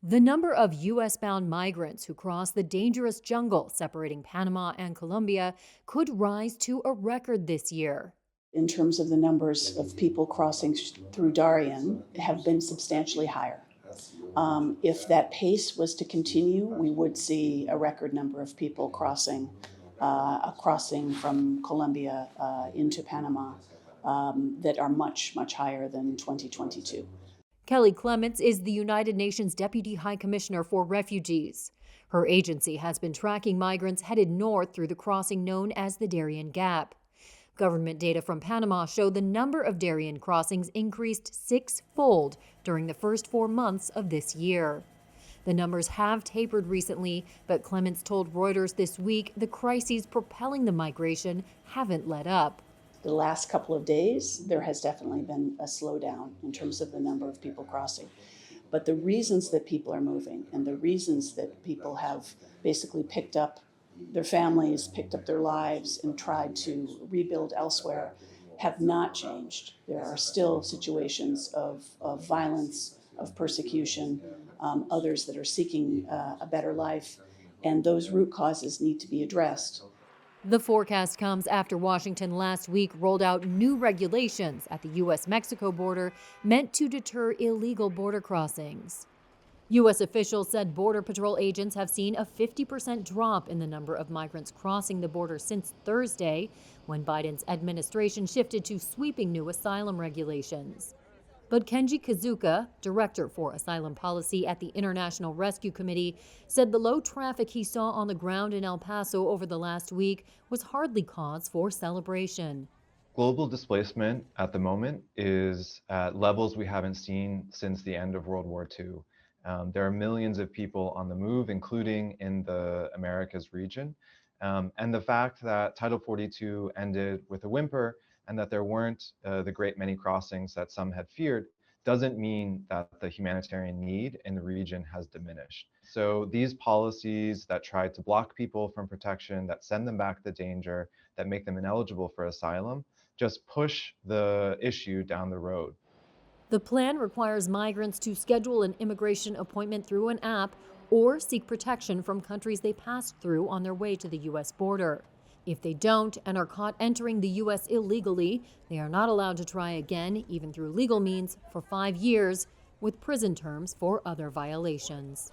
The number of U.S.-bound migrants who cross the dangerous jungle separating Panama and Colombia could rise to a record this year. In terms of the numbers of people crossing through Darien, have been substantially higher. If that pace was to continue, we would see a record number of people crossing from Colombia into Panama that are much, much higher than 2022. Kelly Clements is the United Nations Deputy High Commissioner for Refugees. Her agency has been tracking migrants headed north through the crossing known as the Darien Gap. Government data from Panama show the number of Darien crossings increased six-fold during the first 4 months of this year. The numbers have tapered recently, but Clements told Reuters this week the crises propelling the migration haven't let up. The last couple of days, there has definitely been a slowdown in terms of the number of people crossing. But the reasons that people are moving and the reasons that people have basically picked up their families, picked up their lives, and tried to rebuild elsewhere have not changed. There are still situations of violence, of persecution, others that are seeking a better life, and those root causes need to be addressed. The forecast comes after Washington last week rolled out new regulations at the U.S.-Mexico border meant to deter illegal border crossings. U.S. officials said Border Patrol agents have seen a 50% drop in the number of migrants crossing the border since Thursday, when Biden's administration shifted to sweeping new asylum regulations. But Kenji Kazuka, director for asylum policy at the International Rescue Committee, said the low traffic he saw on the ground in El Paso over the last week was hardly cause for celebration. Global displacement at the moment is at levels we haven't seen since the end of World War II. There are millions of people on the move, including in the Americas region. And the fact that Title 42 ended with a whimper and that there weren't the great many crossings that some had feared doesn't mean that the humanitarian need in the region has diminished. So these policies that try to block people from protection, that send them back to danger, that make them ineligible for asylum, just push the issue down the road. The plan requires migrants to schedule an immigration appointment through an app or seek protection from countries they passed through on their way to the U.S. border. If they don't and are caught entering the U.S. illegally, they are not allowed to try again, even through legal means, for 5 years, with prison terms for other violations.